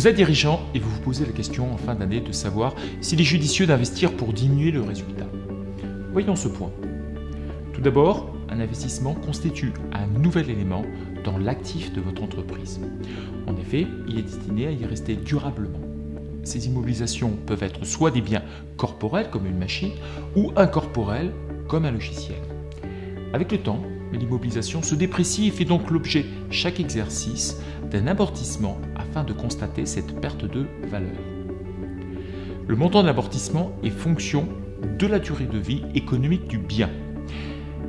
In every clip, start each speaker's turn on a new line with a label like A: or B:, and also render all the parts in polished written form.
A: Vous êtes dirigeant et vous vous posez la question en fin d'année de savoir s'il est judicieux d'investir pour diminuer le résultat. Voyons ce point. Tout d'abord, un investissement constitue un nouvel élément dans l'actif de votre entreprise. En effet, il est destiné à y rester durablement. Ces immobilisations peuvent être soit des biens corporels comme une machine ou incorporels comme un logiciel. Avec le temps, l'immobilisation se déprécie et fait donc l'objet chaque exercice d'un amortissement afin de constater cette perte de valeur. Le montant de l'amortissement est fonction de la durée de vie économique du bien.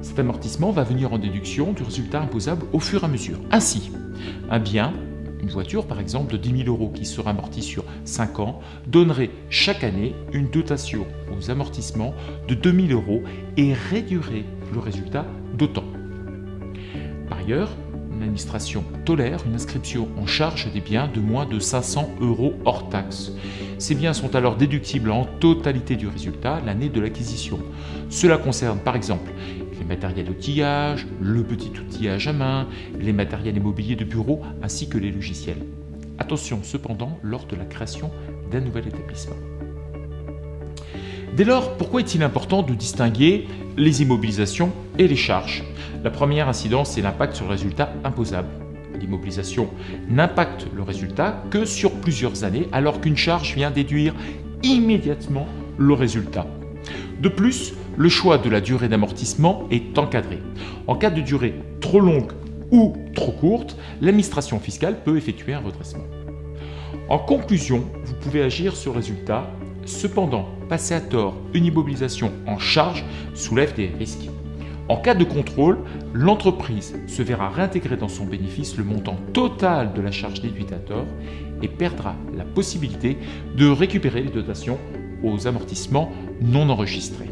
A: Cet amortissement va venir en déduction du résultat imposable au fur et à mesure. Ainsi, un bien, une voiture par exemple de 10 000 € qui sera amortie sur 5 ans, donnerait chaque année une dotation aux amortissements de 2 000 € et réduirait le résultat d'autant. Par ailleurs, l'administration tolère une inscription en charge des biens de moins de 500 € hors taxe. Ces biens sont alors déductibles en totalité du résultat l'année de l'acquisition. Cela concerne par exemple les matériels d'outillage, le petit outillage à main, les matériels immobiliers de bureau ainsi que les logiciels. Attention cependant lors de la création d'un nouvel établissement. Dès lors, pourquoi est-il important de distinguer les immobilisations et les charges? La première incidence, c'est l'impact sur le résultat imposable. L'immobilisation n'impacte le résultat que sur plusieurs années, alors qu'une charge vient déduire immédiatement le résultat. De plus, le choix de la durée d'amortissement est encadré. En cas de durée trop longue ou trop courte, l'administration fiscale peut effectuer un redressement. En conclusion, vous pouvez agir sur le résultat. Cependant, passer à tort une immobilisation en charge soulève des risques. En cas de contrôle, l'entreprise se verra réintégrer dans son bénéfice le montant total de la charge déduite à tort et perdra la possibilité de récupérer les dotations aux amortissements non enregistrés.